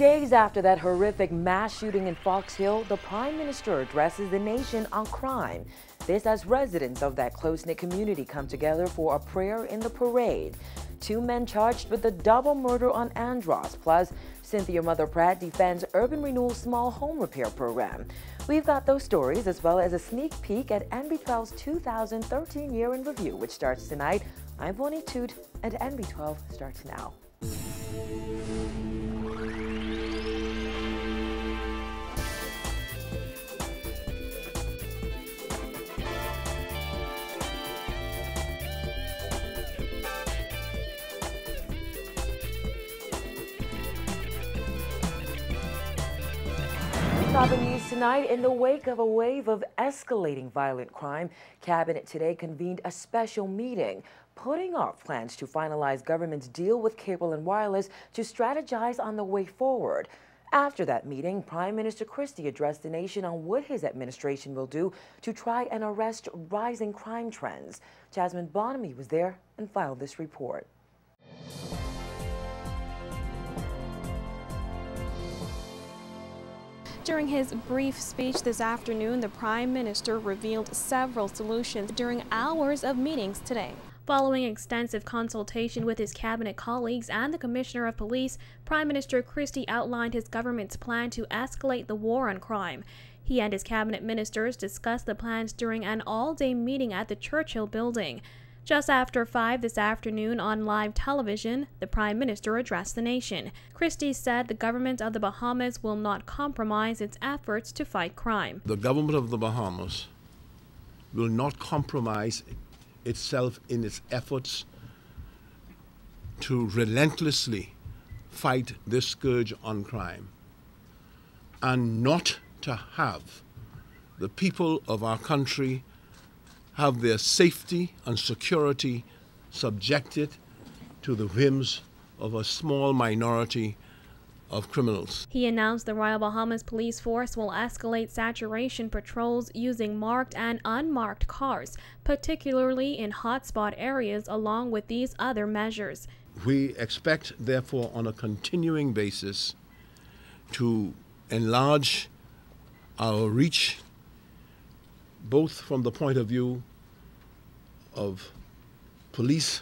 Days after that horrific mass shooting in Fox Hill, the Prime Minister addresses the nation on crime. This as residents of that close-knit community come together for a prayer in the parade. 2 men charged with the double murder on Andros, plus Cynthia Mother Pratt defends Urban Renewal's small home repair program. We've got those stories as well as a sneak peek at NB12's 2013 Year in Review, which starts tonight. I'm Bonnie Toot, and NB12 starts now. Topping news tonight, in the wake of a wave of escalating violent crime, Cabinet today convened a special meeting, putting off plans to finalize government's deal with cable and wireless to strategize on the way forward. After that meeting, Prime Minister Christie addressed the nation on what his administration will do to try and arrest rising crime trends. Jasmine Bonamy was there and filed this report. During his brief speech this afternoon, the Prime Minister revealed several solutions during hours of meetings today. Following extensive consultation with his cabinet colleagues and the Commissioner of Police, Prime Minister Christie outlined his government's plan to escalate the war on crime. He and his cabinet ministers discussed the plans during an all-day meeting at the Churchill Building. Just after 5 this afternoon on live television, the Prime Minister addressed the nation. Christie said the government of the Bahamas will not compromise its efforts to fight crime. The government of the Bahamas will not compromise itself in its efforts to relentlessly fight this scourge on crime, and not to have the people of our country have their safety and security subjected to the whims of a small minority of criminals. He announced the Royal Bahamas Police Force will escalate saturation patrols using marked and unmarked cars, particularly in hotspot areas, along with these other measures. We expect, therefore, on a continuing basis to enlarge our reach, both from the point of view of policing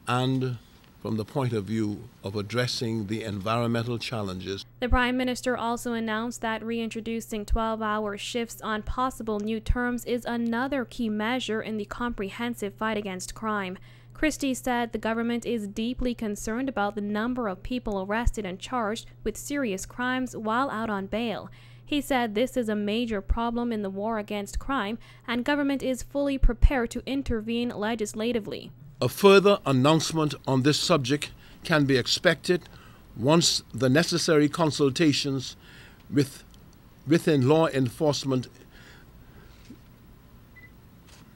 and from the point of view of addressing the environmental challenges. The Prime Minister also announced that reintroducing 12-hour shifts on possible new terms is another key measure in the comprehensive fight against crime. Christie said the government is deeply concerned about the number of people arrested and charged with serious crimes while out on bail. He said this is a major problem in the war against crime, and government is fully prepared to intervene legislatively. A further announcement on this subject can be expected once the necessary consultations within law enforcement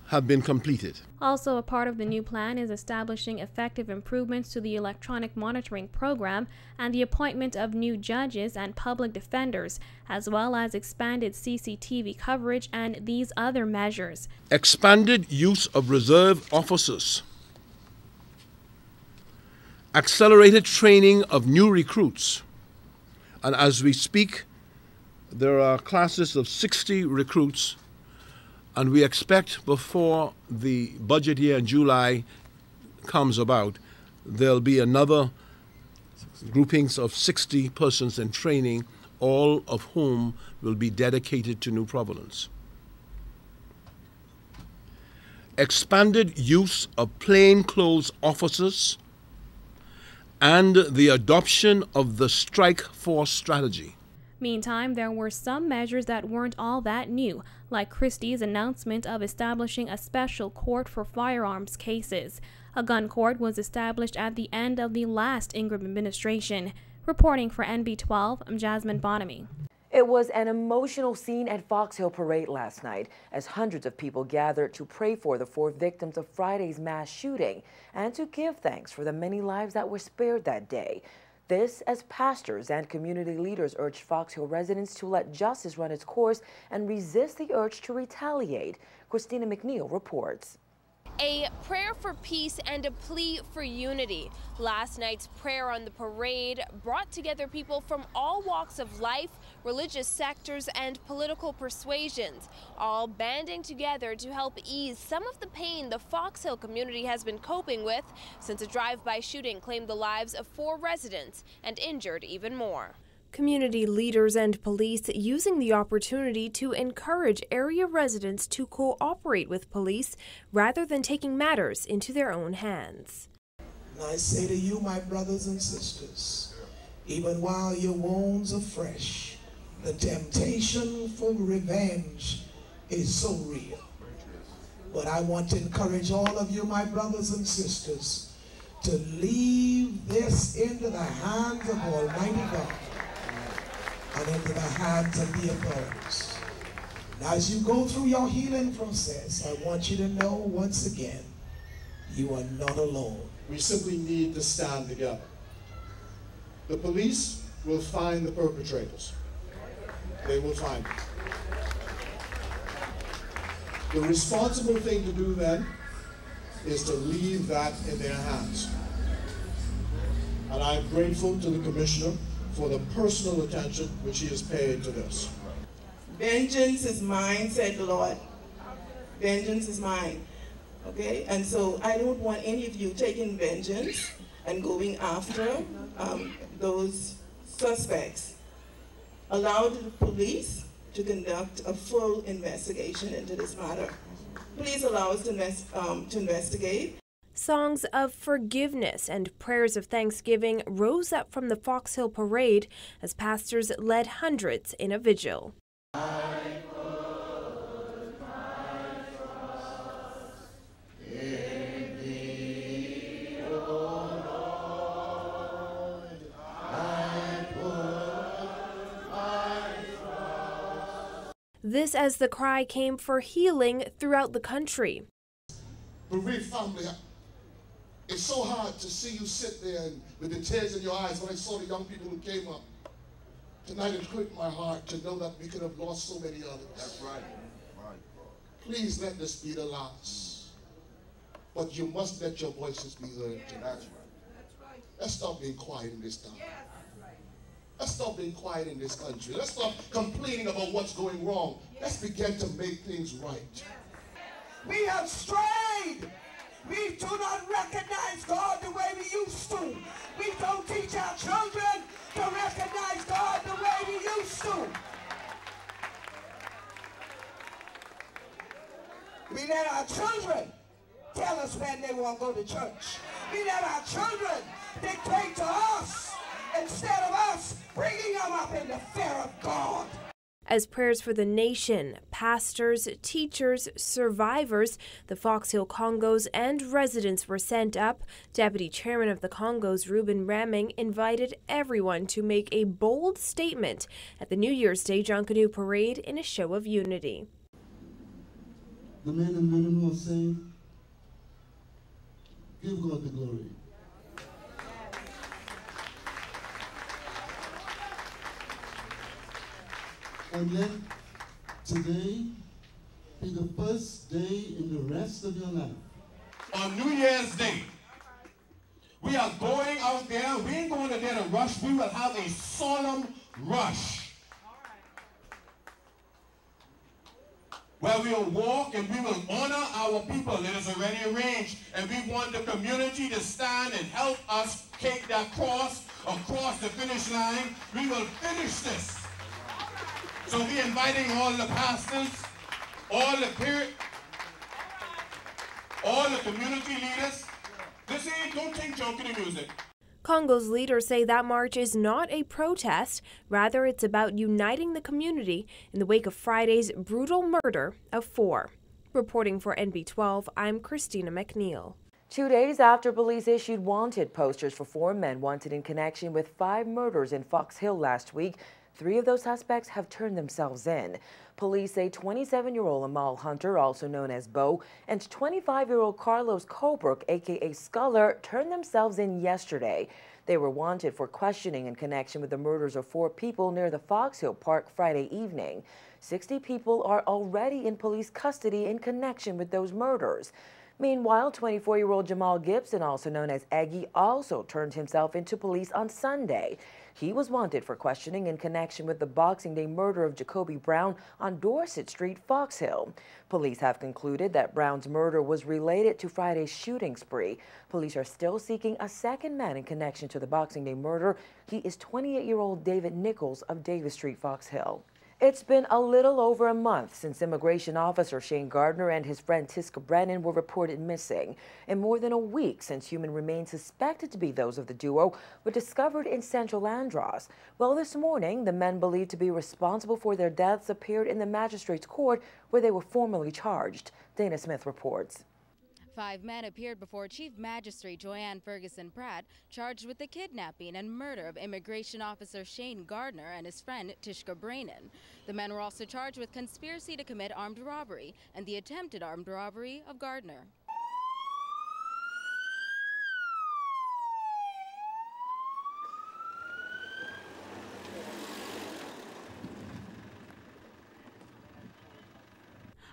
have been completed. Also, a part of the new plan is establishing effective improvements to the electronic monitoring program and the appointment of new judges and public defenders, as well as expanded CCTV coverage and these other measures. Expanded use of reserve officers. Accelerated training of new recruits. And as we speak, there are classes of 60 recruits, and we expect before the budget year in July comes about, there'll be another groupings of 60 persons in training, all of whom will be dedicated to New Providence. Expanded use of plainclothes officers and the adoption of the strike force strategy. Meantime, there were some measures that weren't all that new, like Christie's announcement of establishing a special court for firearms cases. A gun court was established at the end of the last Ingram administration. Reporting for NB12, I'm Jasmine Bonamy. It was an emotional scene at Fox Hill Parade last night as hundreds of people gathered to pray for the 4 victims of Friday's mass shooting and to give thanks for the many lives that were spared that day. This as pastors and community leaders urged Fox Hill residents to let justice run its course and resist the urge to retaliate. Christina McNeil reports. A prayer for peace and a plea for unity. Last night's prayer on the parade brought together people from all walks of life, religious sectors, and political persuasions, all banding together to help ease some of the pain the Fox Hill community has been coping with since a drive-by shooting claimed the lives of 4 residents and injured even more. Community leaders and police using the opportunity to encourage area residents to cooperate with police rather than taking matters into their own hands. And I say to you, my brothers and sisters, even while your wounds are fresh, the temptation for revenge is so real. But I want to encourage all of you, my brothers and sisters, to leave this into the hands of Almighty God and into the hands of the authorities. And as you go through your healing process, I want you to know once again, you are not alone. We simply need to stand together. The police will find the perpetrators. They will find them. The responsible thing to do then is to leave that in their hands. And I'm grateful to the Commissioner for the personal attention which he has paid to this. Vengeance is mine, said the Lord. Vengeance is mine. Okay? And so I don't want any of you taking vengeance and going after those suspects. Allow the police to conduct a full investigation into this matter. Please allow us to investigate. Songs of forgiveness and prayers of thanksgiving rose up from the Fox Hill parade as pastors led hundreds in a vigil. This as the cry came for healing throughout the country. Bereaved family, it's so hard to see you sit there and with the tears in your eyes when I saw the young people who came up. Tonight it hurt my heart to know that we could have lost so many others. That's right. Please let this be the last. But you must let your voices be heard tonight. That's right. Let's stop being quiet in this town. Let's stop being quiet in this country. Let's stop complaining about what's going wrong. Let's begin to make things right. We have strayed. We do not recognize God the way we used to. We don't teach our children to recognize God the way we used to. We let our children tell us when they want to go to church. We let our children dictate to us instead of us bringing them up in the fear of God. As prayers for the nation, pastors, teachers, survivors, the Fox Hill Congos, and residents were sent up, Deputy Chairman of the Congos, Ruben Raming, invited everyone to make a bold statement at the New Year's Day Junkanoo Parade in a show of unity. The men and women who are saved, give God the glory. And let today be the first day in the rest of your life. On New Year's Day, we are going out there. We ain't going to there to rush. We will have a solemn rush. Where we will walk and we will honor our people. It is already arranged. And we want the community to stand and help us take that cross across the finish line. We will finish this. So we're inviting all the pastors, all the community leaders. This ain't, don't think junkanoo music. Congo's leaders say that march is not a protest, rather it's about uniting the community in the wake of Friday's brutal murder of 4. Reporting for NB12, I'm Christina McNeil. 2 days after police issued wanted posters for 4 men wanted in connection with 5 murders in Fox Hill last week, 3 of those suspects have turned themselves in. Police say 27-year-old Amal Hunter, also known as Bo, and 25-year-old Carlos Colbrook, a.k.a. Sculler, turned themselves in yesterday. They were wanted for questioning in connection with the murders of 4 people near the Fox Hill Park Friday evening. 60 people are already in police custody in connection with those murders. Meanwhile, 24-year-old Jamal Gibson, also known as Eggy, also turned himself into police on Sunday. He was wanted for questioning in connection with the Boxing Day murder of Jacoby Brown on Dorset Street, Fox Hill. Police have concluded that Brown's murder was related to Friday's shooting spree. Police are still seeking a second man in connection to the Boxing Day murder. He is 28-year-old David Nichols of Davis Street, Fox Hill. It's been a little over a month since immigration officer Shane Gardner and his friend Tishka Brennan were reported missing, and more than a week since human remains suspected to be those of the duo were discovered in Central Andros. Well, this morning, the men believed to be responsible for their deaths appeared in the magistrate's court where they were formally charged. Dana Smith reports. 5 men appeared before Chief Magistrate Joanne Ferguson Pratt, charged with the kidnapping and murder of immigration officer Shane Gardner and his friend Tishka Brennan. The men were also charged with conspiracy to commit armed robbery and the attempted armed robbery of Gardner.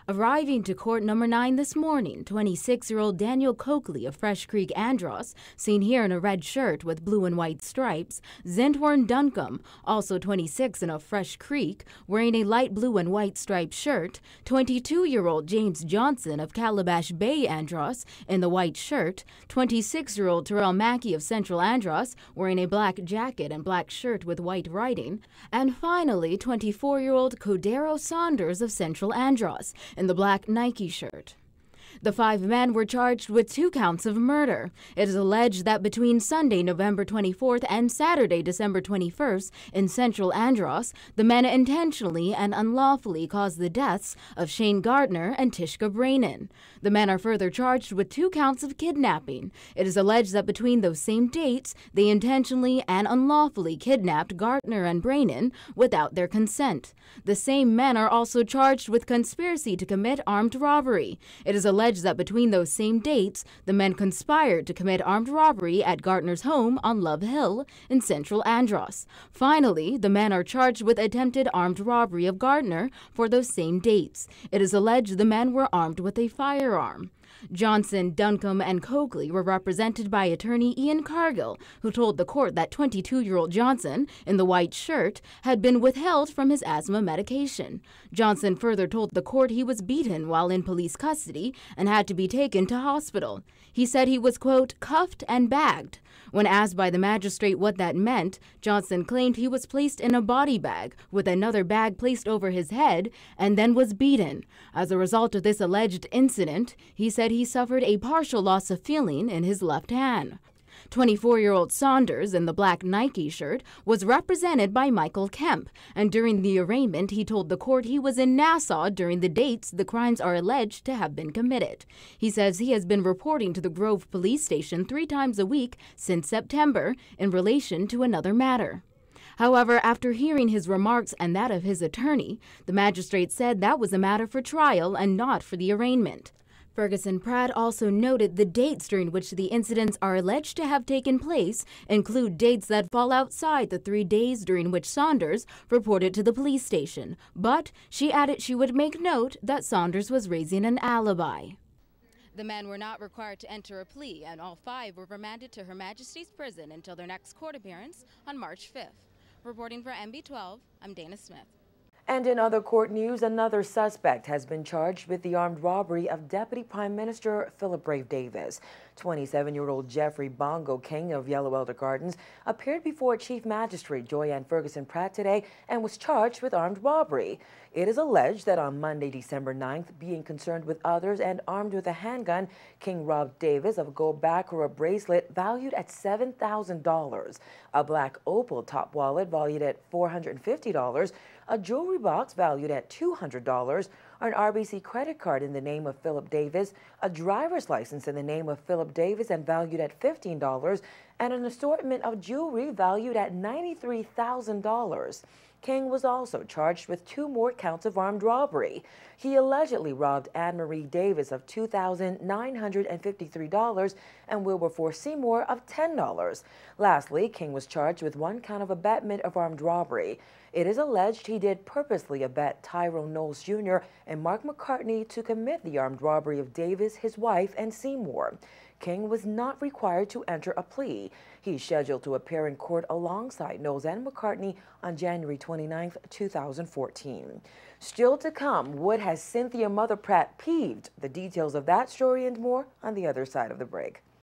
Arriving to court number 9 this morning, 26-year-old Daniel Coakley of Fresh Creek, Andros, seen here in a red shirt with blue and white stripes. Zentworn Duncombe, also 26 and of Fresh Creek, wearing a light blue and white striped shirt. 22-year-old James Johnson of Calabash Bay, Andros, in the white shirt. 26-year-old Terrell Mackey of Central Andros, wearing a black jacket and black shirt with white writing. And finally, 24-year-old Cordero Saunders of Central Andros, in the black Nike shirt. The 5 men were charged with 2 counts of murder. It is alleged that between Sunday, November 24th and Saturday, December 21st, in Central Andros, the men intentionally and unlawfully caused the deaths of Shane Gardner and Tishka Brennan. The men are further charged with 2 counts of kidnapping. It is alleged that between those same dates, they intentionally and unlawfully kidnapped Gardner and Brennan without their consent. The same men are also charged with conspiracy to commit armed robbery. It is alleged that between those same dates, the men conspired to commit armed robbery at Gardner's home on Love Hill in Central Andros. Finally, the men are charged with attempted armed robbery of Gardner for those same dates. It is alleged the men were armed with a firearm. Johnson, Duncombe, and Coakley were represented by attorney Ian Cargill, who told the court that 22-year-old Johnson, in the white shirt, had been withheld from his asthma medication. Johnson further told the court he was beaten while in police custody and had to be taken to hospital. He said he was, quote, cuffed and bagged. When asked by the magistrate what that meant, Johnson claimed he was placed in a body bag with another bag placed over his head and then was beaten. As a result of this alleged incident, he said he suffered a partial loss of feeling in his left hand. 24-year-old Saunders, in the black Nike shirt, was represented by Michael Kemp, and during the arraignment he told the court he was in Nassau during the dates the crimes are alleged to have been committed. He says he has been reporting to the Grove Police Station 3 times a week since September in relation to another matter. However, after hearing his remarks and that of his attorney, the magistrate said that was a matter for trial and not for the arraignment. Ferguson Pratt also noted the dates during which the incidents are alleged to have taken place include dates that fall outside the 3 days during which Saunders reported to the police station, but she added she would make note that Saunders was raising an alibi. The men were not required to enter a plea, and all 5 were remanded to Her Majesty's Prison until their next court appearance on March 5th. Reporting for MB12, I'm Dana Smith. And in other court news, another suspect has been charged with the armed robbery of Deputy Prime Minister Philip Brave Davis. 27-year-old Jeffrey Bongo King of Yellow Elder Gardens appeared before Chief Magistrate Joyanne Ferguson Pratt today and was charged with armed robbery. It is alleged that on Monday, December 9th, being concerned with others and armed with a handgun, King robbed Davis of a gold baccarat bracelet valued at $7,000, a black opal top wallet valued at $450, a jewelry box valued at $200, an RBC credit card in the name of Philip Davis, a driver's license in the name of Philip Davis and valued at $15, and an assortment of jewelry valued at $93,000. King was also charged with 2 more counts of armed robbery. He allegedly robbed Anne-Marie Davis of $2,953 and Wilberforce Seymour of $10. Lastly, King was charged with 1 count of abetment of armed robbery. It is alleged he did purposely abet Tyrone Knowles Jr. and Mark McCartney to commit the armed robbery of Davis, his wife, and Seymour. King was not required to enter a plea. He's scheduled to appear in court alongside Knowles and McCartney on January 29, 2014. Still to come, what has Cynthia Mother Pratt peeved? The details of that story and more on the other side of the break.